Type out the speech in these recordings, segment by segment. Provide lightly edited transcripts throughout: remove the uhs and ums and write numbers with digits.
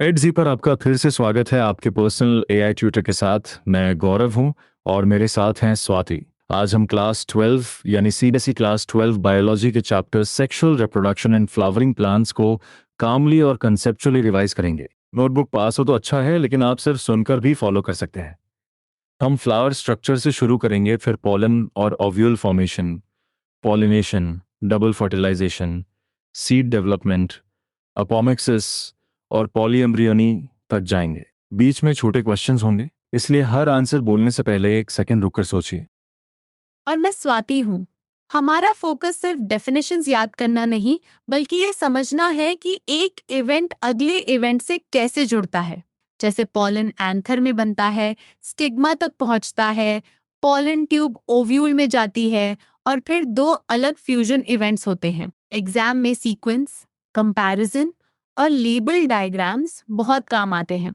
Guide जी पर आपका फिर से स्वागत है आपके पर्सनल एआई ट्यूटर के साथ। मैं गौरव हूं और मेरे साथ हैं स्वाति। आज हम क्लास 12 यानी सीबीएसई क्लास 12 बायोलॉजी के chapter sexual reproduction and flowering plants को कामली और कंसेप्चुअली रिवाइज करेंगे। नोटबुक पास हो तो अच्छा है, लेकिन आप सिर्फ सुनकर भी फॉलो कर सकते हैं। हम फ्लावर स्ट्रक्चर से शुरू करेंगे, फिर पॉलन और ovule formation, pollination, double fertilization, seed development, apomixis और पॉलीएम्ब्रियोनी तक जाएंगे। बीच में छोटे क्वेश्चंस होंगे, इसलिए हर आंसर बोलने से पहले एक सेकंड रुककर सोचिए। और मैं स्वाति हूँ। हमारा फोकस सिर्फ डेफिनेशंस याद करना नहीं, बल्कि ये समझना है कि एक इवेंट अगले इवेंट से कैसे जुड़ता है। जैसे पॉलन एंथर में बनता है, स्टिग्मा तक पहुंचता है, पॉलन ट्यूब ओव्यूल में जाती है और फिर दो अलग फ्यूजन इवेंट्स होते हैं। एग्जाम में सीक्वेंस, कंपैरिजन और लेबल डायग्राम्स बहुत काम आते हैं।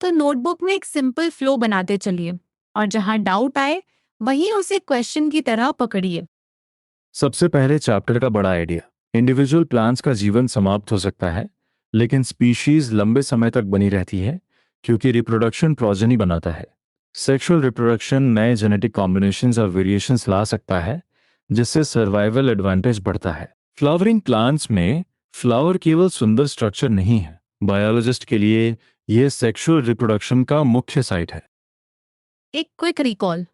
तो नोटबुक में एक सिंपल फ्लो बनाते चलिए और जहां डाउट आए वहीं उसे क्वेश्चन की तरह पकड़िए। सबसे पहले चैप्टर का बड़ा आइडिया। इंडिविजुअल प्लांट्स का जीवन समाप्त हो सकता है, लेकिन स्पीशीज लंबे समय तक बनी रहती है क्योंकि रिप्रोडक्शन प्रोजेनी बनाता है। सेक्सुअल रिप्रोडक्शन नए जेनेटिक कॉम्बिनेशंस और वेरिएशंस ला सकता है, जिससे सर्वाइवल एडवांटेज बढ़ता है। फ्लावरिंग प्लांट्स में फ्लावर केवल सुंदर स्ट्रक्चर नहीं है, बायोलॉजिस्ट के लिए यह सेक्सुअल रिप्रोडक्शन का मुख्य साइट है। एक क्विक रिकॉल,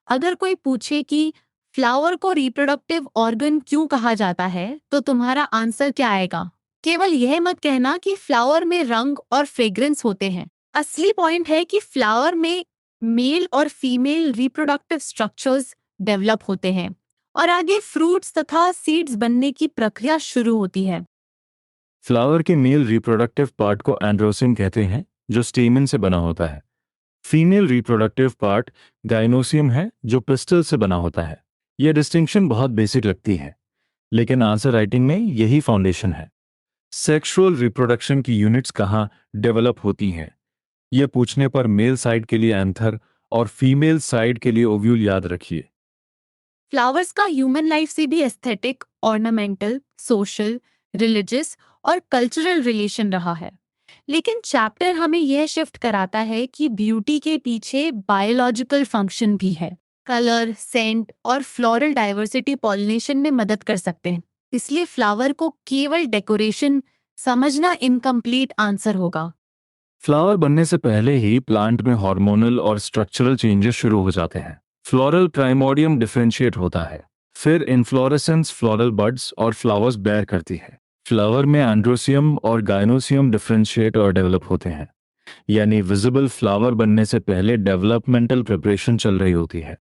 अगर कोई पूछे कि फ्लावर को रिप्रोडक्टिव ऑर्गन क्यों कहा जाता है, तो तुम्हारा आंसर क्या आएगा? केवल यह मत कहना कि फ्लावर में रंग और फ्रेग्रेंस होते हैं। असली पॉइंट है कि फ्लावर में मेल और फीमेल रिप्रोडक्टिव स्ट्रक्चर्स डेवलप होते हैं और आगे फ्रूट्स तथा सीड्स बनने की प्रक्रिया शुरू होती है। फ्लावर के मेल रिप्रोडक्टिव पार्ट को एंड्रोसियम कहते हैं, जो स्टेमन से बना होता है। फीमेल रिप्रोडक्टिव पार्ट गाइनोसियम है, जो पिस्टल से बना होता है। यह डिस्टिंक्शन बहुत बेसिक लगती है, लेकिन आंसर राइटिंग में यही फाउंडेशन है। सेक्सुअल रिप्रोडक्शन की यूनिट्स कहाँ डेवलप होती हैं, यह पूछने पर मेल साइड के लिए एंथर और फीमेल साइड के लिए ओव्यूल याद रखिए। फ्लावर्स का ह्यूमन लाइफ से भी एस्थेटिक, ऑर्नामेंटल, सोशल, रिलीजियस और कल्चरल रिलेशन रहा है। लेकिन चैप्टर हमें यह शिफ्ट कराता है कि ब्यूटी के पीछे बायोलॉजिकल फंक्शन भी है। कलर, सेंट और फ्लोरल डाइवर्सिटी पॉलिनेशन में मदद कर सकते हैं। इसलिए फ्लावर को केवल डेकोरेशन समझना इनकम्प्लीट आंसर होगा। फ्लावर बनने से पहले ही प्लांट में हार्मोनल और स्ट्रक्चरल चेंजेस शुरू हो जाते हैं। फ्लोरल प्राइमोर्डियम डिफरेंशिएट होता है, फिर इन्फ्लोरेसेंस फ्लोरल बड्स और फ्लावर्स बेयर करती है। फ्लावर में एंड्रोसियम और गाइनोसियम डिफरेंशिएट और डेवलप होते हैं, यानी विजिबल फ्लावर बनने से पहले डेवलपमेंटल प्रिपरेशन चल रही होती है।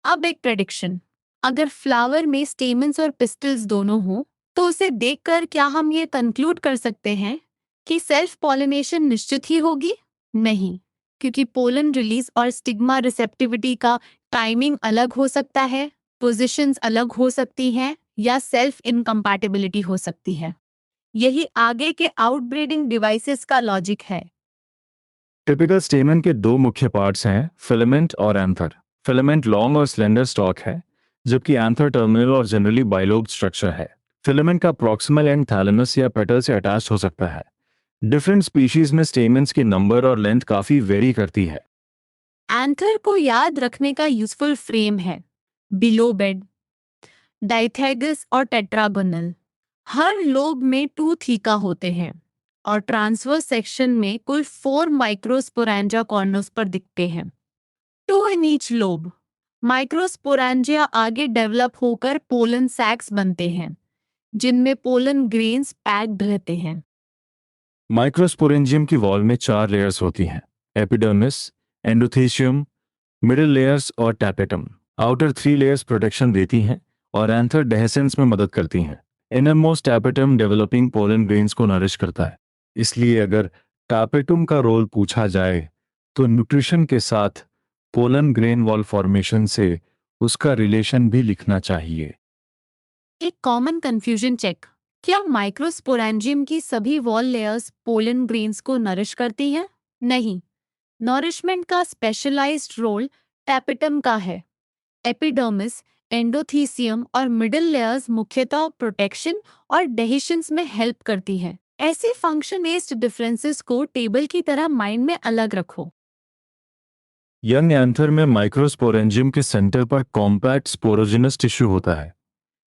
अब एक प्रेडिक्शन, अगर फ्लावर में स्टेमन्स और पिस्टल्स दोनों हों, तो उसे देखकर क्या हम ये कंक्लूड कर सकते हैं कि सेल्फ पॉलिनेशन निश्चित ही होगी? नहीं, क्योंकि पोलन रिलीज और स्टिग्मा रिसेप्टिविटी का टाइमिंग अलग हो सकता है, पोजीशंस अलग हो सकती हैं या सेल्फ इनकम्पैटिबिलिटी हो सकती है। यही आगे के आउटब्रीडिंग डिवाइसेस का लॉजिक है। टिपिकल स्टेमन के दो मुख्य पार्ट्स हैं, फिलामेंट और एंथर। फिलामेंट लॉन्ग और स्लेंडर स्टॉक है, जबकि एंथर टर्मिनल और जनरली बाइलोब्ड स्ट्रक्चर है। फिलामेंट का प्रॉक्सिमल एंड थैलेमस या पेटल से अटैच हो सकता है। डिफरेंट स्पीशीज में स्टेमन्स की नंबर और लेंथ काफी वेरी करती है। एंथर को याद रखने का यूजफुल फ्रेम है बिलोबेड, डाइथेगस और टेट्रागोनल। हर लोब में 2 थीका होते हैं और ट्रांसवर्स सेक्शन में कुल 4 माइक्रोस्पोरेंजिया कॉर्नर्स पर दिखते हैं, 2 इन ईच लोब। माइक्रोस्पोरेंजिया आगे डेवलप होकर पोलन सैक्स बनते हैं, जिनमें पोलन ग्रेन्स पैक्ड रहते हैं। माइक्रोस्पोरेंजियम की वॉल में 4 लेयर्स होती हैं, एपिडर्मिस, एंडोथेशियम, मिडिल लेयर्स और टैपेटम। आउटर 3 लेयर्स प्रोटेक्शन देती हैं और एंथर डेहेसेंस में मदद करती हैं। Innermost tapetum developing pollen grains को नरिश करता है। इसलिए अगर टैपेटम का रोल पूछा जाए, तो न्यूट्रिशन के साथ पोलन ग्रेन वॉल फॉर्मेशन से उसका रिलेशन भी लिखना चाहिए। एक कॉमन कंफ्यूजन चेक, क्या माइक्रोस्पोरेंजियम की सभी वॉल लेयर्स पोलन ग्रेन्स को नरिश करती हैं? नहीं, नॉरिशमेंट का स्पेशलाइज्ड रोल टैपेटम का है। एपिडर्मिस, एंडोथीसियम और मिडिल लेयर्स मुख्यतः प्रोटेक्शन और डेहिशंस में हेल्प करती हैं। ऐसे फंक्शन बेस्ड डिफरेंसेस को टेबल की तरह माइंड में अलग रखो। यंग एंथर में माइक्रोस्पोरेंजियम के सेंटर पर कॉम्पैक्ट स्पोरोजिनस टिश्यू होता है।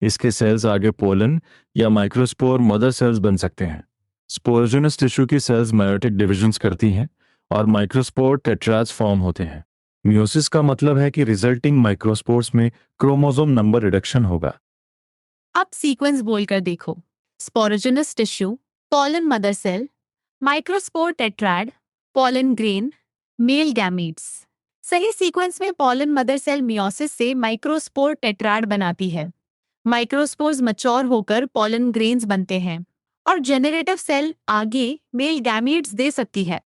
इसके सेल्स आगे पोलन या माइक्रोस्पोर मदर सेल्स बन सकते हैं। स्पोरोजिनस टिश्यू की सेल्स मेयोटिक डिविजन्स करती हैं और माइक्रोस्पोर टेट्राज फॉर्म होते हैं। मियोसिस का मतलब है कि रिजल्टिंग माइक्रोस्पोर्स में क्रोमोसोम नंबर रिडक्शन होगा। अब सीक्वेंस बोलकर देखो। Sporogenous tissue, pollen mother cell, microspore tetrad, pollen grain, male gametes. सही सीक्वेंस में पोलन मदर सेल मियोसिस से माइक्रोस्पोर टेट्राड बनाती है। माइक्रोस्पोर्स मैच्योर होकर पोलन ग्रेन्स बनते हैं और जेनरेटिव सेल आगे मेल गैमीट्स दे सकती है।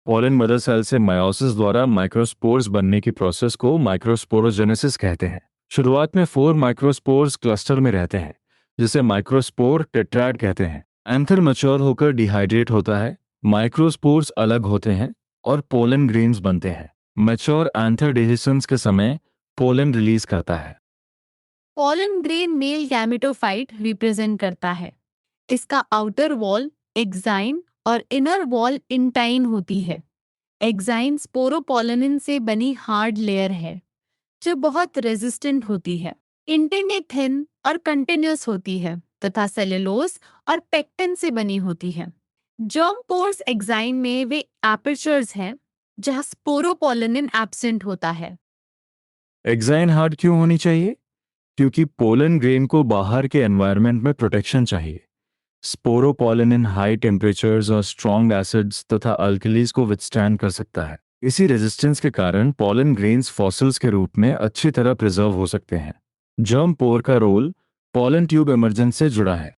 पोलन मदर सेल से मायोसिस द्वारा माइक्रोस्पोर्स बनने की प्रोसेस को माइक्रोस्पोरोजेनेसिस कहते हैं। शुरुआत में 4 माइक्रोस्पोर्स क्लस्टर में रहते हैं, जिसे माइक्रोस्पोर टेट्राड कहते हैं। एंथर मैच्योर होकर डिहाइड्रेट होता है, माइक्रोस्पोर्स अलग होते हैं और पोलन ग्रेन्स बनते हैं। मैच्योर एंथर डिहिसेंस के समय पोलन रिलीज करता है। Pollen grain male gametophyte represent करता है। इसका आउटर वॉल एक्साइन और इनर वॉल इंटाइन होती है। एक्साइन स्पोरोपोलिन से बनी हार्ड लेयर है जो बहुत रेजिस्टेंट होती है। इंटेंडे थिन और कंटिन्यूस होती है तथा सेलुलोज और पेक्टिन से बनी होती है। जर्म पोर्स एक्साइन में वे एपर्चर्स हैं जहां स्पोरोपोलिन एब्सेंट होता है। एक्साइन हार्ड क्यों होनी चाहिए? क्योंकि पोलन ग्रेन को बाहर के एनवायरनमेंट में प्रोटेक्शन चाहिए। स्पोरोपोलिन हाई टेम्परेचर्स और स्ट्रॉन्ग एसिड्स तथा अल्कलीज को विथस्टैंड कर सकता है। इसी रेजिस्टेंस के कारण पोलन ग्रेन्स फॉसिल्स के रूप में अच्छी तरह प्रिजर्व हो सकते हैं। जर्म पोर का रोल पोलन ट्यूब इमर्जेंस से जुड़ा है।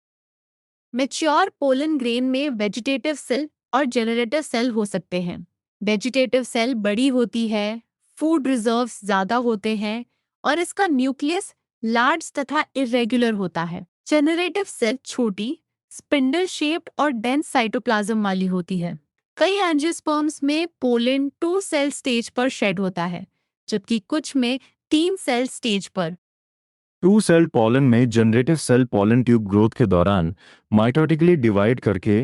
मैच्योर पोलन ग्रेन में वेजिटेटिव सेल और जेनरेटिव सेल हो सकते हैं। वेजिटेटिव सेल बड़ी होती है, फूड रिजर्व्स ज्यादा होते हैं और इसका न्यूक्लियस लार्ज तथा इरेगुलर होता है। जेनरेटिव सेल छोटी, स्पिंडल शेप्ड और डेंस साइटोप्लाज्म वाली होती है। कई एंजियोस्पर्म्स में पोलन 2 सेल स्टेज पर शेड होता है, जबकि कुछ में 3 सेल स्टेज पर। 2 सेल पोलन में generative cell pollen tube growth के दौरान माइटोटिकली डिवाइड करके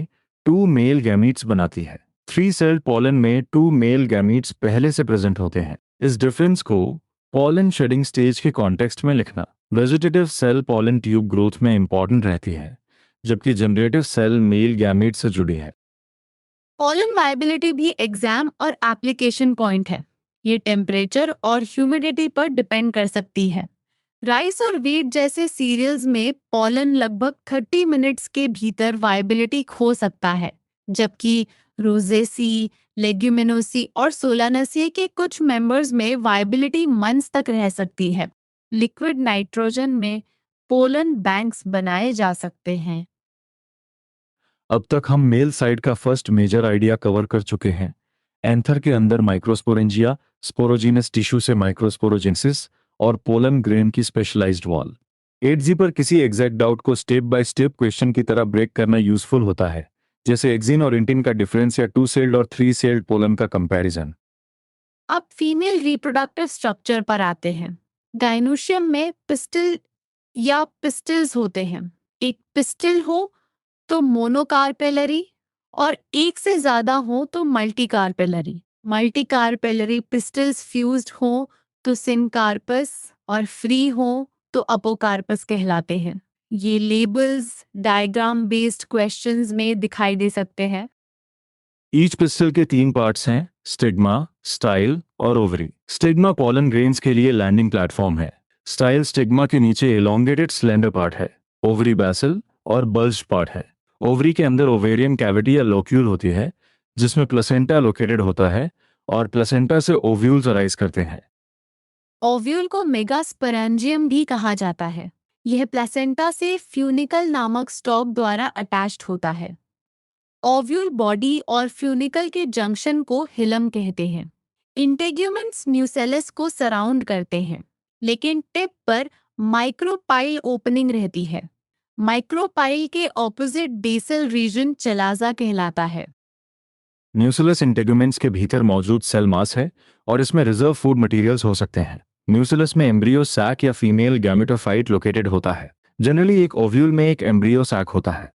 2 मेल गैमीट्स बनाती है। 3 सेल पोलन में 2 मेल गैमीट्स पहले से प्रेजेंट होते हैं। इस डिफरेंस को पोलन शेडिंग स्टेज के कॉन्टेक्स्ट में लिखना। Vegetative cell pollen tube growth में इंपॉर्टेंट रहती है, जबकि जनरेटिव सेल मेल गैमीट से जुड़ी है। पोलन वायबिलिटी भी एग्जाम और एप्लीकेशन पॉइंट है। ये टेम्परेचर और ह्यूमिडिटी पर डिपेंड कर सकती है। राइस और व्हीट जैसे सीरियल्स में पोलन लगभग 30 मिनट्स के भीतर वायबिलिटी खो सकता है, जबकि रोजेसी, लेग्यूमिनोसी और सोलानेसी के कुछ मेंबर्स में वायबिलिटी मंथ्स तक रह सकती है। लिक्विड नाइट्रोजन में पोलन बैंक्स बनाए जा सकते हैं। अब तक हम मेल साइड का फर्स्ट मेजर आइडिया कवर कर चुके हैं। एंथर के अंदर माइक्रोस्पोरेंजिया, स्पोरोजीनस टिश्यू से माइक्रोस्पोरोजेनेसिस और पोलन ग्रेन की स्पेशलाइज्ड वॉल। 8G पर किसी एग्जैक्ट डाउट को स्टेप बाय स्टेप क्वेश्चन की तरह ब्रेक करना यूजफुल होता है, जैसे एक्सिन और इंटिन का डिफरेंस या 2 सेल्ड और 3 सेल्ड पोलन का कंपैरिजन। अब फीमेल रिप्रोडक्टिव स्ट्रक्चर पर आते हैं। गाइनोशियम में पिस्टल या पिस्टल्स होते हैं। एक पिस्टल हो तो मोनोकार्पेलरी और एक से ज्यादा हो तो मल्टीकार्पेलरी। मल्टीकार्पेलरी पिस्टल्स फ्यूज्ड हो तो सिनकार्पस और फ्री हो तो अपोकार्पस कहलाते हैं। ये लेबल्स डायग्राम बेस्ड क्वेश्चंस में दिखाई दे सकते हैं। ईच पिस्टल के 3 पार्ट्स हैं, स्टिग्मा, स्टाइल और ओवरी। स्टिग्मा पोलन ग्रेन्स के लिए लैंडिंग प्लेटफॉर्म है। स्टाइल स्टिग्मा के नीचे एलोंगेटेड स्लेंडर पार्ट है। ओवरी बेसल और बल्ज पार्ट है। ओवरी के अंदर ओवेरियन कैविटी या लोक्यूल होती है, जिसमें प्लेसेंटा लोकेटेड होता है और प्लेसेंटा से ओव्यूल्स अराइज करते हैं। ओव्यूल को मेगास्पोरेंजियम भी कहा जाता है। यह प्लेसेंटा से फ्यूनिकल नामक स्टॉक द्वारा अटैच्ड होता है। ओव्यूल बॉडी और फ्यूनिकल के जंक्शन को हिलम कहते हैं। इंटेग्यूमेंट्स न्यूसेलस को सराउंड करते हैं, लेकिन टिप पर माइक्रोपाइल ओपनिंग रहती है। माइक्रोपाइल के ऑपोजिट बेसल रीजन चलाजा कहलाता है। न्यूसेलस इंटेगुमेंट्स के भीतर मौजूद सेल मास है और इसमें रिजर्व फूड मटेरियल्स हो सकते हैं। न्यूसेलस में एम्ब्रियो सैक या फीमेल गैमेटोफाइट लोकेटेड होता है। जनरली एक ओव्यूल में एक एम्ब्रियो सैक होता है।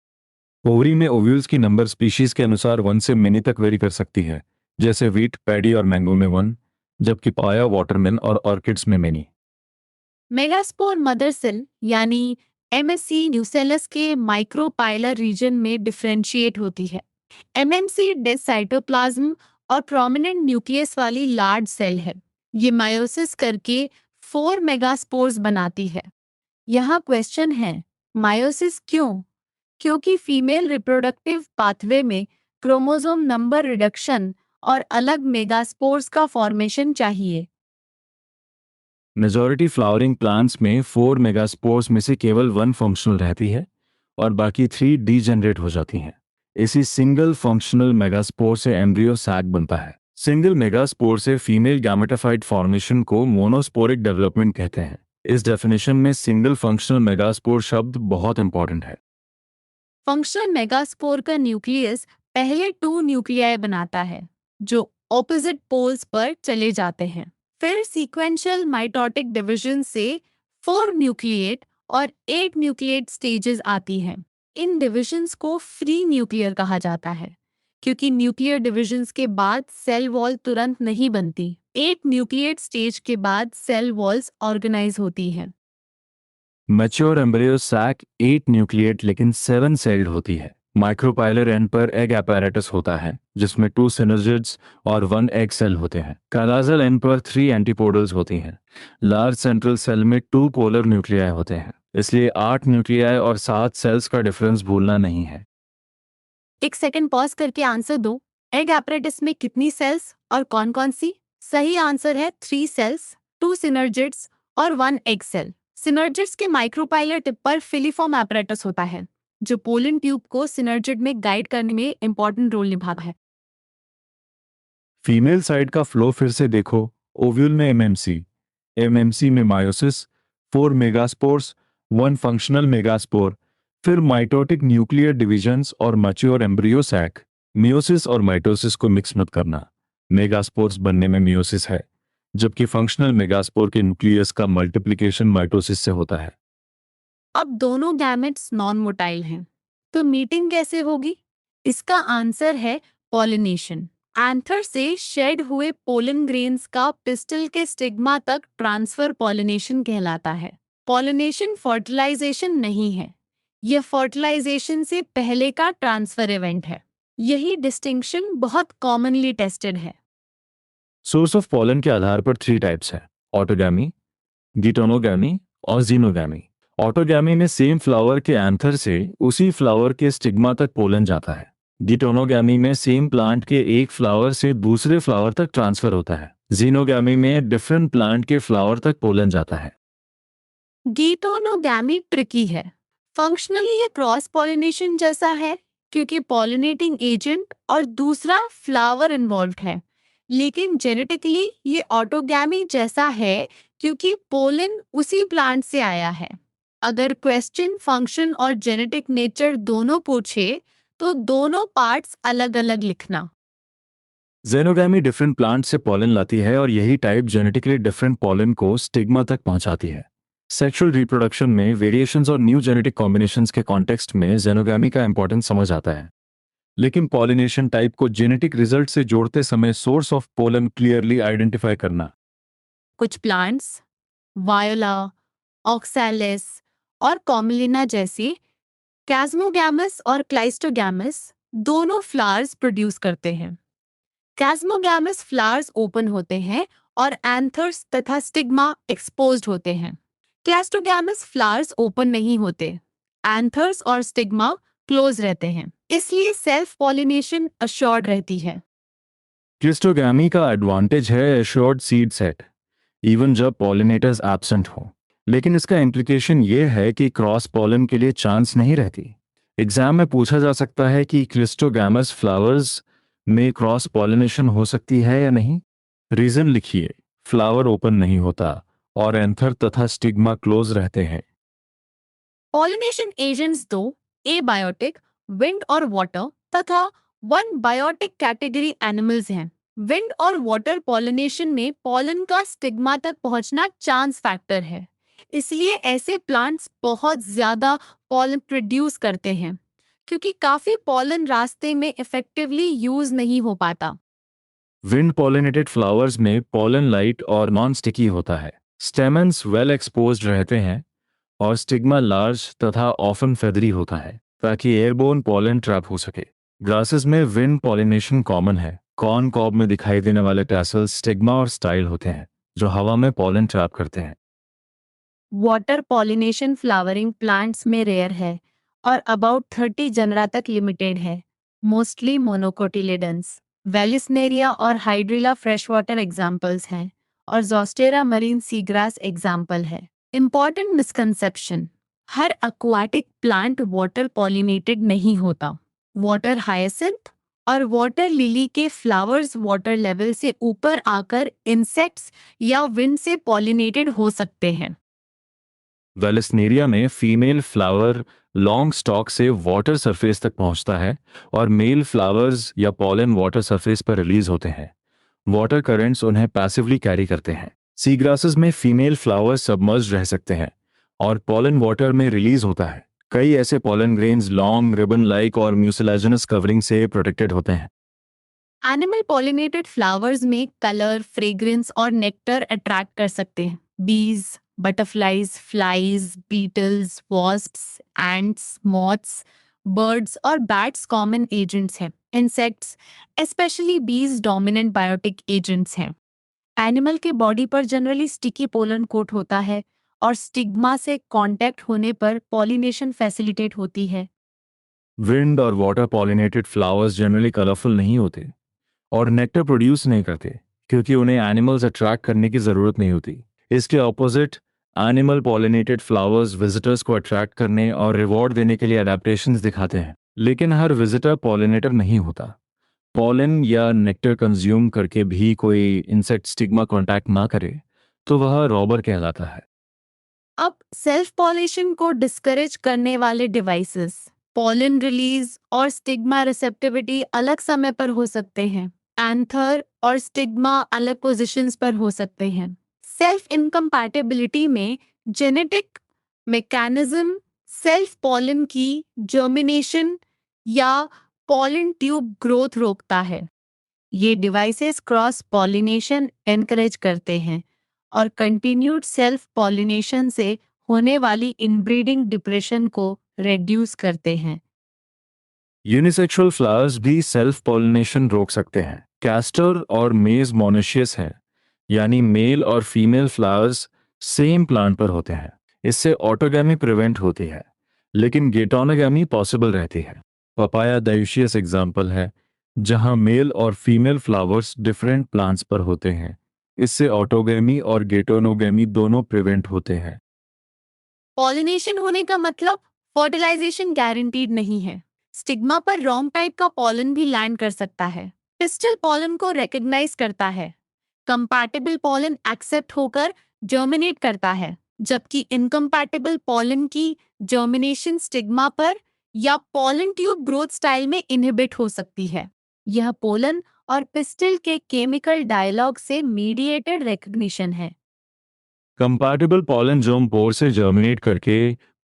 ओवरी में ओव्यूल्स की नंबर स्पीशीज के अनुसार 1 से मेनी तक वेरी कर सकती है, जैसे वीट, पैडी और मैंगो में 1, जबकि पाया, वाटरमेलन और ऑर्किड्स में मेनी। मेगास्पोर मदर सेल यानी एमएससी न्यूसेलस के माइक्रोपाइलर रीजन में डिफरेंशिएट होती है। एमएमसी डेस साइटोप्लाज्म और प्रोमिनेंट न्यूक्लियस वाली लार्ज सेल है। ये मायोसिस करके 4 मेगास्पोर्स बनाती है। यहाँ क्वेश्चन है, मायोसिस क्यों? क्योंकि फीमेल रिप्रोडक्टिव पाथवे में क्रोमोसोम नंबर रिडक्शन और अलग मेगास्पोर्स का फॉर्मेशन चाहिए। मेजॉरिटी फ्लावरिंग प्लांट्स में 4 मेगास्पोर्स में से केवल 1 फंक्शनल रहती है और बाकी 3 डीजेनरेट हो जाती हैं। इसी सिंगल फंक्शनल मेगास्पोर से एम्ब्रियो सैक बनता है। सिंगल मेगास्पोर से फीमेल गैमेटोफाइट फॉर्मेशन को मोनोस्पोरिक डेवलपमेंट कहते हैं। इस डेफिनेशन में सिंगल फंक्शनल मेगास्पोर शब्द बहुत इंपॉर्टेंट है। फंक्शनल मेगास्पोर का न्यूक्लियस पहले 2 न्यूक्लियाई बनाता है जो ऑपोजिट पोल्स पर चले जाते हैं। फिर सीक्वेंशियल माइटोटिक डिवीजन से 4 न्यूक्लिएट और 8 न्यूक्लिएट स्टेजेस आती हैं। इन डिविजन्स को फ्री न्यूक्लियर कहा जाता है क्योंकि न्यूक्लियर डिविजन्स के बाद सेल वॉल तुरंत नहीं बनती। 8 न्यूक्लिएट स्टेज के बाद सेल वॉल्स ऑर्गेनाइज होती हैं। मैच्योर एम्ब्रियो सैक 8 न्यूक्लिएट लेकिन 7 सेल्ड होती है। माइक्रोपाइलर एंड पर एग apparatus होता है जिसमें 2 सिनर्जिड्स और 1 एग सेल होते हैं। कैलाजल एंड पर 3 एंटीपोडल्स होती हैं। लार्ज सेंट्रल सेल में 2 पोलर न्यूक्लियाई होते हैं, इसलिए 8 न्यूक्लियाई और 7 सेल्स का डिफरेंस भूलना नहीं है। एक सेकंड पॉज करके आंसर दो। एग apparatus में कितनी सेल्स और कौन कौन सी? सही आंसर है 3 सेल्स, 2 सिनर्जिड्स और 1 एग सेल। सिनर्जिड्स के माइक्रोपाइलर टिप पर फिलीफॉर्म apparatus होता है जो पोलन ट्यूब को सिनर्जिड में गाइड करने में इंपॉर्टेंट रोल निभाता है। फीमेल साइड का फ्लो फिर से देखो। ओव्यूल में एमएमसी में मायोसिस, 4 मेगास्पोर्स, 1 फंक्शनल मेगास्पोर, फिर माइटोटिक न्यूक्लियर डिविजन्स और मैच्योर एम्ब्रियो सैक। मियोसिस और माइटोसिस को मिक्स मत करना। मेगास्पोर्स बनने में मियोसिस है, जबकि फंक्शनल मेगास्पोर के न्यूक्लियस का मल्टीप्लिकेशन माइटोसिस से होता है। अब दोनों गैमेट्स नॉन मोटाइल हैं, तो मीटिंग कैसे होगी? इसका आंसर है पॉलिनेशन। एंथर से शेड हुए पोलन ग्रेन्स का पिस्टल के स्टिग्मा तक ट्रांसफर पॉलिनेशन कहलाता है। पॉलिनेशन फर्टिलाइजेशन नहीं है, यह फर्टिलाइजेशन से पहले का ट्रांसफर इवेंट है। यही डिस्टिंक्शन बहुत कॉमनली टेस्टेड है। सोर्स ऑफ पॉलन के आधार पर 3 टाइप्स हैं: ऑटोगैमी, डिटोनोगैमी और जीनोगैमी। ऑटोगैमी में सेम फ्लावर के एंथर से उसी फ्लावर के स्टिग्मा तक पोलन जाता है। डिटोनोगैमी में सेम प्लांट के एक फ्लावर से दूसरे फ्लावर तक ट्रांसफर होता है। जीनोगैमी में डिफरेंट प्लांट के फ्लावर तक पोलन जाता है। डिटोनोगैमी ट्रिकी है। फंक्शनली ये क्रॉस पॉलिनेशन जैसा है क्योंकि पॉलिनेटिंग एजेंट और दूसरा फ्लावर इन्वॉल्व्ड है, लेकिन जेनेटिकली ये ऑटोगैमी जैसा है क्योंकि पोलन उसी प्लांट से आया है। अगर क्वेश्चन फंक्शन और जेनेटिक नेचर दोनों पूछे तो दोनों पार्ट्स अलग अलग लिखना। जेनोगैमी डिफरेंट प्लांट से पॉलन लाती है और यही टाइप जेनेटिकली डिफरेंट पॉलन को स्टिग्मा तक पहुंचाती है। सेक्सुअल रिप्रोडक्शन में वेरिएशंस और न्यू जेनेटिक कॉम्बिनेशंस के कॉन्टेक्स्ट में जेनोगैमी का इंपॉर्टेंस समझ आता है, लेकिन पॉलिनेशन टाइप को जेनेटिक रिजल्ट से जोड़ते समय source of pollen clearly identify करना। कुछ प्लांट्स वायोला, ऑक्सैलिस और कॉमिलिना जैसे कैस्मोगैमस और क्लाइस्टोगैमस दोनों फ्लावर्स प्रोड्यूस करते हैं। कैस्मोगैमस फ्लावर्स ओपन होते हैं और एंथर्स तथा स्टिग्मा एक्सपोज्ड होते हैं। क्लाइस्टोगैमस फ्लावर्स ओपन नहीं होते, एंथर्स और स्टिग्मा क्लोज रहते हैं, इसलिए सेल्फ पॉलिनेशन अश्योर्ड रहती है। क्लिस्टोगैमी का एडवांटेज है एश्योर्ड सीड सेट, इवन जब पॉलिनेटर्स एब्सेंट हो, लेकिन इसका इम्प्लीकेशन ये है कि क्रॉस पॉलन के लिए चांस नहीं रहती। एग्जाम में पूछा जा सकता है कि क्लिस्टोगैमस फ्लावर्स में क्रॉस पॉलिनेशन हो सकती है या नहीं। रीजन लिखिए: फ्लावर ओपन नहीं होता और एंथर तथा स्टिग्मा क्लोज रहते हैं। पॉलिनेशन एजेंट्स दो एबायोटिक, विंड और वाटर तथा 1 बायोटिक कैटेगरी एनिमल्स हैं। विंड और वाटर पॉलिनेशन में पॉलन का स्टिग्मा तक पहुंचना चांस फैक्टर है, इसलिए ऐसे प्लांट्स बहुत ज्यादा पॉलन प्रोड्यूस करते हैं। क्योंकि काफी पॉलन रास्ते में इफेक्टिवली यूज नहीं हो पाता। विंड पॉलिनेटेड फ्लावर्स में पॉलन लाइट और नॉन स्टिकी होता है। स्टेमन्स वेल एक्सपोज्ड रहते हैं और स्टिग्मा लार्ज तथा ऑफन फेदरी होता है ताकि एयरबोर्न पॉलन ट्रैप हो सके। ग्रासेस में विंड पॉलिनेशन कॉमन है। कॉर्न कॉब में दिखाई देने वाले टैसल्स स्टिग्मा और स्टाइल होते हैं जो हवा में पॉलन ट्रैप करते हैं। वाटर पॉलिनेशन फ्लावरिंग प्लांट्स में रेयर है और अबाउट 30 जनरा तक लिमिटेड है। मोस्टली मोनोकोटिलेडन्स, वेलिस्नेरिया और हाइड्रिला फ्रेश वाटर एग्जाम्पल्स हैं और जोस्टेरा मरीन सीग्रास एग्जाम्पल है। इम्पॉर्टेंट मिसकंसेप्शन: हर aquatic प्लांट वाटर पॉलिनेटेड नहीं होता। वाटर हायसिंथ और वाटर लिली के फ्लावर्स वाटर लेवल से ऊपर आकर इंसेक्ट्स या विंड से पॉलिनेटेड हो सकते हैं। वेलिस्नेरिया में फीमेल फ्लावर लॉन्ग स्टॉक से वाटर सरफेस तक पहुंचता है और मेल फ्लावर्स या पॉलन वाटर सरफेस पर रिलीज होते हैं। वाटर करंट्स उन्हें पैसिवली कैरी करते हैं। सी ग्रासेस में फीमेल फ्लावर्स सबमर्ज रह सकते हैं और पॉलन वाटर में रिलीज होता है। कई ऐसे pollen grains long ribbon like और म्यूसिलेजिनस कवरिंग से प्रोटेक्टेड होते हैं। एनिमल पॉलिनेटेड फ्लावर्स में कलर, फ्रेग्रेंस और नेक्टर अट्रैक्ट कर सकते हैं। Bees, butterflies, flies, beetles, wasps, ants, moths, birds और बैट्स कॉमन एजेंट्स हैं। Insects, specially bees, dominant biotic agents हैं। एनिमल के बॉडी पर जनरली स्टिकी पोलन कोट होता है और स्टिग्मा से कांटेक्ट होने पर पॉलिनेशन फैसिलिटेट होती है। विंड और water pollinated flowers generally colourful नहीं होते और नेक्टर प्रोड्यूस नहीं करते क्योंकि उन्हें एनिमल्स अट्रैक्ट करने की ज़रूरत नहीं होती। इसके opposite animal pollinated flowers visitors को अट्रैक्ट करने और रिवॉर्ड देने के लिए अडेप्टेशंस दिखाते हैं। लेकिन हर विजिटर पॉलिनेटर नहीं होता। पॉलन या नेक्टर कंज्यूम करके भी कोई इंसेक्ट स्टिग्मा कांटेक्ट ना करे तो वह रॉबर कहलाता है। अब सेल्फ पॉलिनेशन को डिस्करेज करने वाले डिवाइसेस, पॉलन रिलीज और स्टिग्मा रिसेप्टिविटी अलग समय पर हो सकते हैं। एंथर और स्टिग्मा अलग पोजीशंस पर हो सकते हैं। सेल्फ इनकम्पैटिबिलिटी में जेनेटिक मैकेनिज्म सेल्फ पॉलन की जर्मिनेशन या पॉलन ट्यूब ग्रोथ रोकता है। ये डिवाइसेस क्रॉस पॉलिनेशन एनकरेज करते हैं और कंटिन्यूड सेल्फ पॉलिनेशन से होने वाली इनब्रीडिंग डिप्रेशन को रेड्यूस करते हैं। यूनिसेक्सुअल फ्लावर्स भी सेल्फ पॉलिनेशन रोक सकते हैं। कैस्टर और मेज मोनेशियस है, यानी मेल और फीमेल फ्लावर्स सेम प्लांट पर होते हैं। इससे ऑटोगैमी प्रिवेंट होती है, लेकिन गेटोनोगैमी पॉसिबल रहती है। पपाया डायोशियस एग्जाम्पल है, जहां मेल और फीमेल फ्लावर्स डिफरेंट प्लांट्स पर होते हैं। इससे ऑटोगैमी और गेटोनोगैमी दोनों प्रिवेंट होते हैं। पॉलिनेशन होने का मतलब फर्टिलाइजेशन गारंटीड नहीं है। स्टिग्मा पर रॉन्ग टाइप का पॉलन भी लैंड कर सकता है। पिस्टल पॉलन को रिकॉग्नाइज करता है। कंपैटिबल पॉलन एक्सेप्ट होकर जर्मिनेट करता है, जबकि इनकम्पैटिबल पॉलन की जर्मिनेशन स्टिग्मा पर या पॉलन ट्यूब ग्रोथ स्टाइल में इनहिबिट हो सकती है। यह पोलन और पिस्टल के केमिकल डायलॉग से मीडिएटेड रिकॉग्निशन है। कंपैटिबल पॉलन जोम पोर से जर्मिनेट करके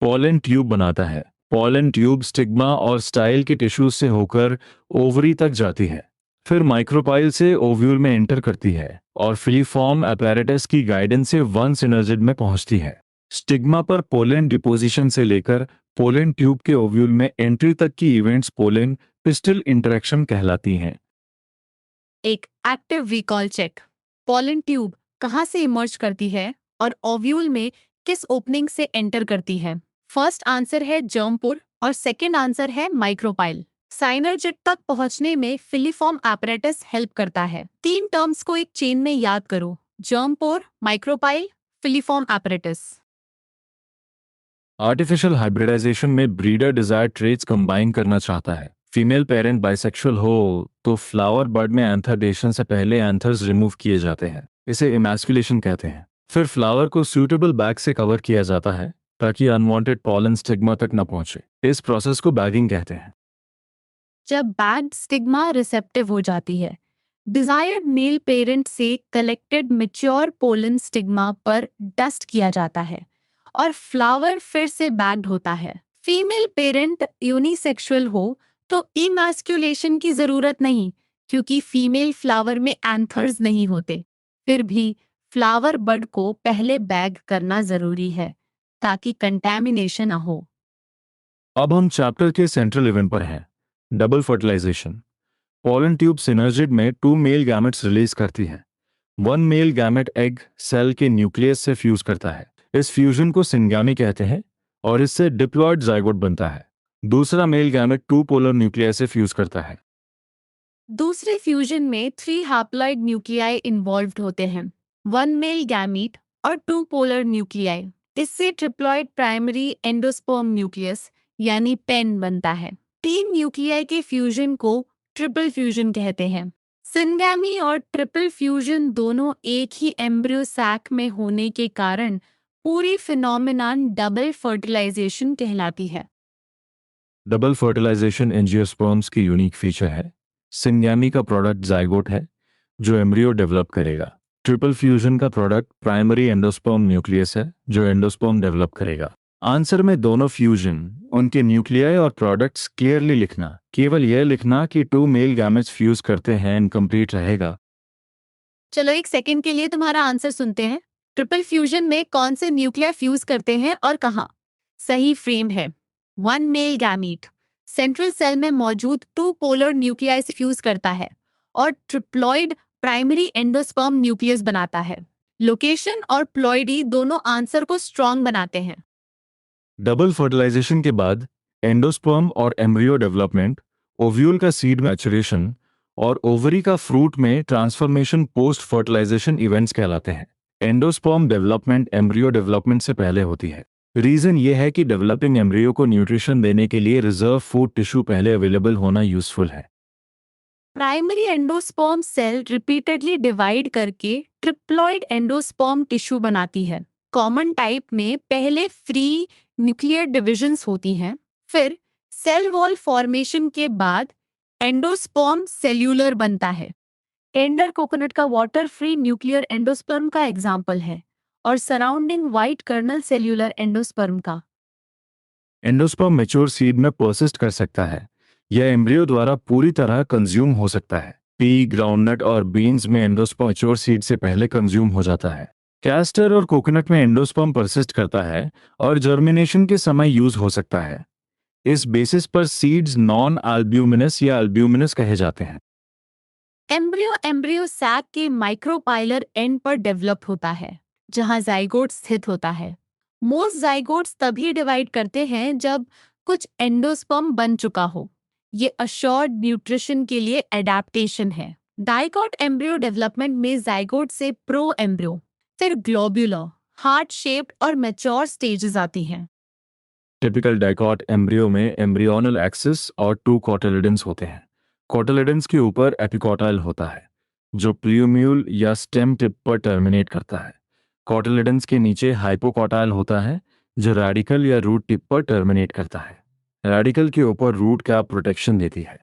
पॉलन ट्यूब बनाता है। पॉलन ट्यूब स्टिग्मा और स्टाइल के टिश्यूज से होकर ओवरी तक जाती है, फिर माइक्रोपाइल से ओव्यूल में एंटर करती है और फिलीफॉर्म apparatus की गाइडेंस से वन सिनर्जिड में पहुंचती है। स्टिग्मा पर पोलन डिपोजिशन से लेकर पोलन ट्यूब के ओव्यूल में एंट्री तक की इवेंट्स पोलन पिस्टल इंटरेक्शन कहलाती हैं। एक active recall check: pollen tube कहाँ से इमर्ज करती है और ओव्यूल में किस ओपनिंग से एंटर करती है? फर्स्ट आंसर है जर्मपोर और सेकंड आंसर है माइक्रोपाइल। साइनर्जिड तक पहुंचने में फिलीफॉर्म apparatus हेल्प करता है। 3 टर्म्स को एक चेन में याद करो: germ pore, micropyle, filiform apparatus। Artificial hybridization में ब्रीडर डिजायर्ड ट्रेट्स कंबाइन करना चाहता है। फीमेल पेरेंट बाइसेक्सुअल हो तो फ्लावर बर्ड में एंथरडेशन से पहले एंथर्स रिमूव किए जाते हैं। इसे इमैस्कुलेशन कहते हैं। फिर फ्लावर को सूटेबल बैग से कवर किया जाता है ताकि अनवांटेड पॉलन स्टिग्मा तक न पहुंचे। इस प्रोसेस को बैगिंग कहते हैं। जब बैग स्टिग्मा रिसेप्टिव हो जाती है, डिजायर्ड मेल पेरेंट से कलेक्टेड मैच्योर पोलन स्टिग्मा पर डस्ट किया जाता है और फ्लावर फिर से बैग्ड होता है। फीमेल पेरेंट यूनिसेक्सुअल हो तो इमास्कुलेशन की जरूरत नहीं, क्योंकि फीमेल फ्लावर में एंथर्स नहीं होते। फिर भी फ्लावर बड को पहले बैग करना जरूरी है ताकि कंटैमिनेशन ना हो। अब हम चैप्टर के सेंट्रल इवेंट पर हैं, double fertilization. Pollen tube synergid में 2 मेल गैमेट्स रिलीज करती है। 1 मेल गैमेट एग सेल के न्यूक्लियस से फ्यूज करता है। इस फ्यूजन को सिंगामी कहते हैं और इससे डिप्लॉयड जाइगोट बनता है। दूसरा मेल गैमेट 2 पोलर न्यूक्लियस से फ्यूज करता है। दूसरे फ्यूजन में 3 हैप्लॉइड न्यूक्लियाई इन्वॉल्व्ड होते हैं, 1 मेल गैमीट और 2 पोलर न्यूक्लियाई। इससे ट्रिप्लॉइड प्राइमरी एंडोस्पर्म न्यूक्लियस यानी पेन बनता है। 3 न्यूक्लियाई के फ्यूजन को ट्रिपल फ्यूजन कहते हैं। सिंगैमी और ट्रिपल फ्यूजन दोनों एक ही एम्ब्रियो सैक में होने के कारण पूरी फिनोमिनन डबल फर्टिलाइजेशन कहलाती है। डबल फर्टिलाइजेशन एंजियोस्पर्म्स की यूनिक फीचर है। सिंगैमी का प्रोडक्ट जाइगोट है जो एम्ब्रियो डेवलप करेगा। ट्रिपल फ्यूजन का प्रोडक्ट प्राइमरी एंडोस्पर्म न्यूक्लियस है जो एंडोस्पर्म डेवलप करेगा। आंसर में दोनों फ्यूजन, उनके न्यूक्लियाई और प्रोडक्ट्स क्लियरली लिखना। केवल यह लिखना कि 2 मेल गैमेट्स फ्यूज करते हैं इनकम्प्लीट रहेगा। चलो एक सेकंड के लिए तुम्हारा आंसर सुनते हैं। ट्रिपल फ्यूजन में कौन से न्यूक्लियर फ्यूज करते हैं और कहाँ? सही फ्रेम है 1 मेल गैमीट सेंट्रल सेल में मौजूद 2 पोलर न्यूक्लियाई से फ्यूज करता है और ट्रिप्लॉइड प्राइमरी एंडोस्पर्म न्यूक्लियस बनाता है। लोकेशन और प्लॉइडी दोनों आंसर को स्ट्रॉन्ग बनाते हैं। डबल फर्टिलाइजेशन के बाद एंडोस्पर्म और एम्ब्रियो डेवलपमेंट, ओव्यूल का सीड मैचुरेशन और ओवरी का फ्रूट में ट्रांसफॉर्मेशन पोस्ट फर्टिलाइजेशन इवेंट्स कहलाते हैं। एंडोस्पर्म डेवलपमेंट एम्ब्रियो डेवलपमेंट से पहले होती है। रीजन ये है कि डेवलपिंग एम्ब्रियो को न्यूट्रिशन देने के लिए रिजर्व फूड टिश्यू पहले अवेलेबल होना यूजफुल है। Primary endosperm cell repeatedly divide करके ट्रिप्लॉइड एंडोस्पर्म टिश्यू बनाती है। कॉमन टाइप में पहले फ्री न्यूक्लियर डिविजन्स होती हैं, फिर सेल वॉल फॉर्मेशन के बाद एंडोस्पर्म सेल्यूलर बनता है। टेंडर कोकोनट का वाटर फ्री न्यूक्लियर एंडोस्पर्म का एग्जाम्पल है और surrounding white kernel cellular endosperm का। एंडोस्पर्म मैच्योर सीड में परसिस्ट कर सकता है। यह एम्ब्रियो द्वारा पूरी तरह कंज्यूम हो सकता है। पी, ग्राउंडनट और बीन्स में एंडोस्पर्म मैच्योर सीड से पहले कंज्यूम हो जाता है। कैस्टर और कोकोनट में एंडोस्पर्म परसिस्ट करता है और जर्मिनेशन के समय यूज हो सकता है। इस बेसिस पर सीड्स नॉन अल्ब्यूमिनस या अल्ब्यूमिनस कहे जाते हैं। एम्ब्रियो सैक के माइक्रोपाइलर एंड पर डेवलप होता है जहां जाइगोट स्थित होता है। मोस्ट जाइगोट्स तभी डिवाइड करते हैं जब कुछ एंडोस्पर्म बन चुका हो। ये अश्योर्ड न्यूट्रिशन के लिए एडेप्टेशन है। डाइकोट एम्ब्रियो डेवलपमेंट में जाइगोट से प्रो एम्ब्रियो, फिर ग्लोब्यूलर, हार्ट शेप्ड और मैच्योर स्टेजेस आती हैं। टिपिकल डाइकॉट एम्ब्रियो में एम्ब्रियोनल एक्सिस और 2 कोटिलिडन्स होते हैं। कोटिलिडन्स के ऊपर एपिकोटाइल होता है जो प्रियोम्यूल या स्टेम टिप पर टर्मिनेट करता है। कोटिलिडन्स के नीचे हाइपोकोटाइल होता है जो रेडिकल या रूट टिप पर टर्मिनेट करता है। रेडिकल के ऊपर रूट कैप प्रोटेक्शन देती है।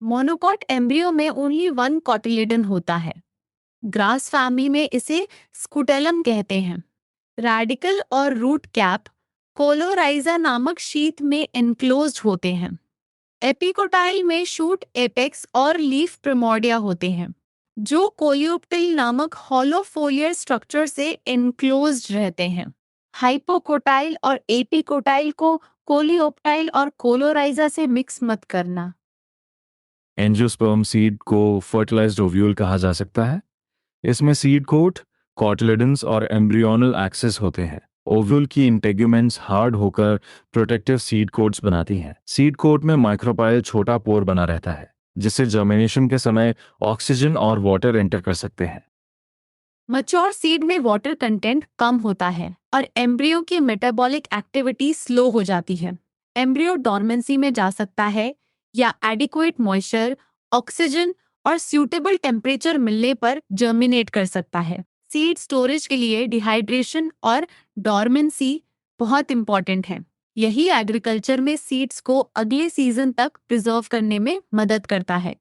मोनोकॉट एम्ब्रियो में ओनली 1 कोटिलिडन होता है। ग्रास फैमिली में इसे स्कूटेलम कहते हैं। रेडिकल और रूट कैप कोलोराइजा नामक शीट में एनक्लोज्ड होते हैं। एपिकोटाइल में शूट एपेक्स और लीफ प्रिमोर्डिया होते हैं जो कोलियोप्टिल नामक हॉलो फोलियर स्ट्रक्चर से एनक्लोज्ड रहते हैं। हाइपोकोटाइल और एपिकोटाइल को कोलियोप्टाइल और कोलोराइजा से मिक्स मत करना। एंजियोस्पर्म सीड को फर्टिलाइज्ड ओव्यूल कहा जा सकता है। इसमें सीड कोट, कोटिलिडन्स और एम्ब्रियोनल एक्सेस होते हैं। ओव्यूल की इंटेग्यूमेंट्स हार्ड होकर प्रोटेक्टिव सीड कोट्स बनाती हैं। सीड कोट में माइक्रोपाइल छोटा पोर बना रहता है जिससे जर्मिनेशन के समय ऑक्सीजन और वाटर एंटर कर सकते हैं। मैच्योर सीड में वाटर कंटेंट कम होता है और एम्ब्रियो की मेटाबॉलिक एक्टिविटी स्लो हो जाती है। एम्ब्रियो डॉर्मेंसी में जा सकता है या एडिक्वेट मॉइस्चर, ऑक्सीजन और सूटेबल टेम्परेचर मिलने पर जर्मिनेट कर सकता है। सीड स्टोरेज के लिए डिहाइड्रेशन और डॉर्मेंसी बहुत इंपॉर्टेंट है। यही एग्रीकल्चर में सीड्स को अगले सीजन तक प्रिजर्व करने में मदद करता है।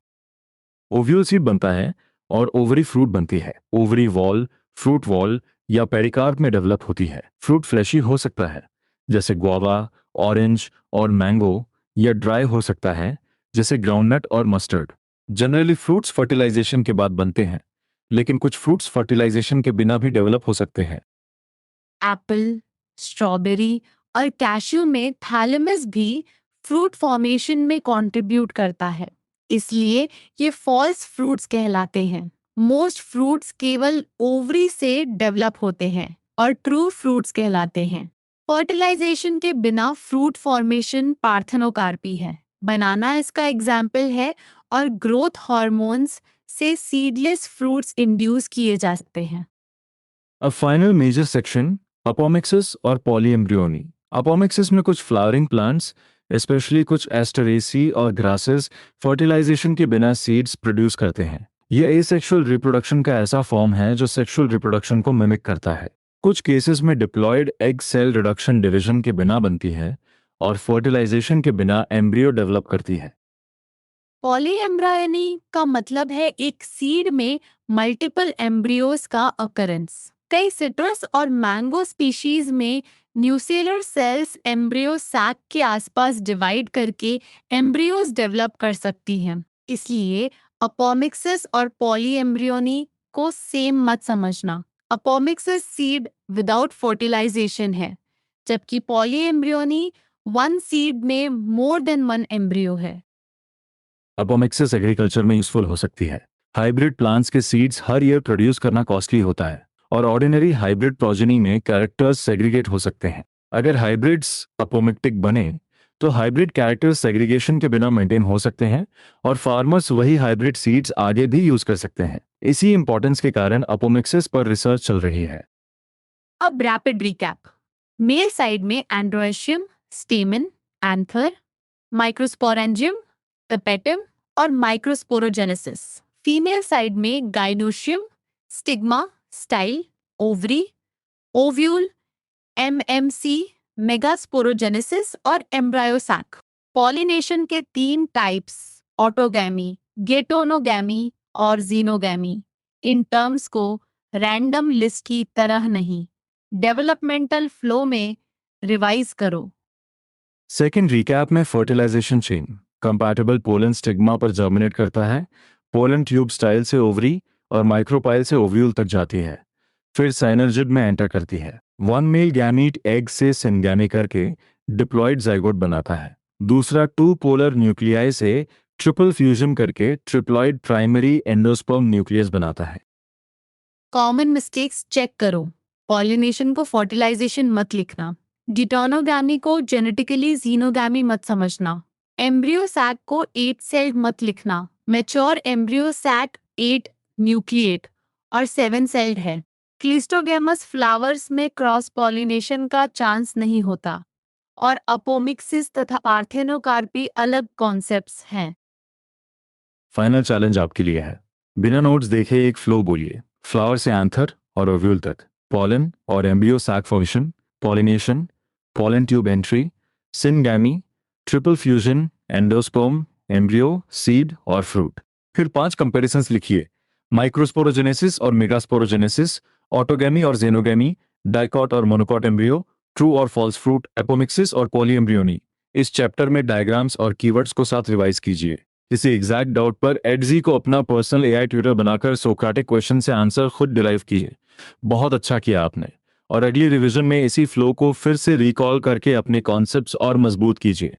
ओव्यूल सीड बनता है और ओवरी फ्रूट बनती है। ओवरी वॉल, फ्रूट वॉल या पेरिकार्प में डेवलप होती है। फ्रूट फ्लैशी हो सकता है जैसे ग्वावा, ऑरेंज और मैंगो, या ड्राई हो सकता है जैसे ग्राउंडनट और मस्टर्ड। जनरली फ्रूट्स फर्टिलाइजेशन के बाद बनते हैं, लेकिन कुछ फ्रूट्स फर्टिलाइजेशन के बिना भी डेवलप हो सकते हैं। एप्पल, स्ट्रॉबेरी और कैश्यू में थैलेमस भी फ्रूट फॉर्मेशन में कंट्रीब्यूट करता है, इसलिए ये फॉल्स फ्रूट्स कहलाते हैं। मोस्ट फ्रूट्स केवल ओवरी से डेवलप होते हैं और ट्रू फ्रूट्स कहलाते हैं। फर्टिलाइजेशन के बिना फ्रूट फॉर्मेशन पार्थेनोकार्पी है। बनाना इसका एग्जाम्पल है, और ग्रोथ हार्मोन्स से सीडलेस फ्रूट्स इंड्यूस किए जा सकते हैं। अब फाइनल मेजर सेक्शन, अपोमिक्सिस और पॉलीएम्ब्रियोनी। अपोमिक्सिस में कुछ फ्लावरिंग प्लांट्स, स्पेशली कुछ एस्टरेसी और ग्रासेस, फर्टिलाइजेशन के बिना सीड्स प्रोड्यूस करते हैं। यह एसेक्सुअल रिप्रोडक्शन का ऐसा फॉर्म है जो सेक्सुअल रिप्रोडक्शन को मिमिक करता है। कुछ केसेस में diploid egg cell reduction division के बिना बनती है और फर्टिलाइजेशन के बिना एम्ब्रियो डेवलप करती है। पॉलीएम्ब्रायनी का मतलब है एक सीड में मल्टीपल एम्ब्रियोज का अकरेंस। कई सिट्रस और मैंगो स्पीशीज में न्यूसेलर सेल्स एम्ब्रियो सैक के आसपास डिवाइड करके एम्ब्रियोज डेवलप कर सकती हैं। इसलिए अपोमिक्सिस और पॉलीएम्ब्रियोनी को सेम मत समझना। अपोमिक्सिस सीड विदाउट फर्टिलाइजेशन है, जबकि पॉलीएम्ब्रियोनी वन सीड में मोर देन वन एम्ब्रियो है। अपोमिक्सिस एग्रीकल्चर में यूजफुल हो सकती है। हाइब्रिड प्लांट्स के सीड्स हर ईयर प्रोड्यूस करना कॉस्टली होता है, और ऑर्डिनरी हाइब्रिड प्रोजेनी में कैरेक्टर्स सेग्रीगेट हो सकते हैं। अगर हाइब्रिड्स अपोमिक्टिक बने तो हाइब्रिड कैरेक्टर्स सेग्रीगेशन के बिना मेंटेन हो सकते हैं, और फार्मर्स वही हाइब्रिड सीड्स आगे भी यूज कर सकते हैं। इसी इंपॉर्टेंस के कारण अपोमिक्सिस पर रिसर्च चल रही है। अब रैपिड रिकैप। मेल साइड में एंड्रोएशियम, स्टेमन, एंथर, माइक्रोस्पोरेंजियम, पेपेटम और माइक्रोस्पोरोजेनेसिस। फीमेल साइड में gynoecium, stigma, style, ovary, ovule, MMC, megasporogenesis और एम्ब्रायोसैक। पॉलिनेशन के 3 टाइप्स, ऑटोगैमी, गेटोनोगैमी और जीनोगैमी। इन टर्म्स को रैंडम लिस्ट की तरह नहीं, डेवलपमेंटल फ्लो में रिवाइज करो। सेकेंड रिकैप में fertilization chain compatible pollen stigma पर जर्मिनेट करता है, पोलन ट्यूब स्टाइल से ओवरी और माइक्रोपाइल से ओव्यूल तक जाती है, फिर साइनर्जिड में एंटर करती है। वन मेल गैमीट एग से सिनगैमी करके डिप्लॉयड जाइगोट बनाता है। दूसरा टू पोलर न्यूक्लियाई से ट्रिपल फ्यूजन करके ट्रिप्लॉयड प्राइमरी एंडोस्पर्म न्यूक्लियस बनाता है। कॉमन मिस्टेक्स चेक करो। पॉलिनेशन को फर्टिलाइजेशन मत लिखना। डिटोनोगैमी को जेनेटिकली जीनोगैमी मत समझना। एम्ब्रियो सैक को 8 सेल्ड मत लिखना। मैच्योर एम्ब्रियो सैक 8 न्यूक्लिएट और 7 सेल्ड है। क्लिस्टोगेमस फ्लावर्स में क्रॉस पॉलिनेशन का चांस नहीं होता, और अपोमिक्सिस तथा पार्थेनोकार्पी अलग कॉन्सेप्ट्स हैं। फाइनल चैलेंज आपके लिए है। बिना नोट्स देखे एक फ्लो बोलिए, फ्लावर से एंथर और ओव्यूल तक, पॉलन और embryo sac formation, pollination, pollen tube entry, syngamy, triple fusion, endosperm, embryo, seed और फ्रूट। फिर 5 कंपैरिजंस लिखिए, माइक्रोस्पोरोजेनेसिस और मेगास्पोरोजेनेसिस, ऑटोगैमी और जेनोगैमी, डाइकॉट और मोनोकॉट एम्ब्रियो, ट्रू और फॉल्स फ्रूट, एपोमिक्सिस और पॉलीएम्ब्रियोनी। इस चैप्टर में डायग्राम्स और कीवर्ड्स को साथ रिवाइज कीजिए। किसी एग्जैक्ट डाउट पर एडजी को अपना पर्सनल एआई ट्यूटर बनाकर सोक्रेटिक क्वेश्चन से आंसर खुद डिराइव कीजिए। बहुत अच्छा किया आपने, और अगली रिवीजन में इसी फ्लो को फिर से रिकॉल करके अपने कॉन्सेप्ट्स और मजबूत कीजिए।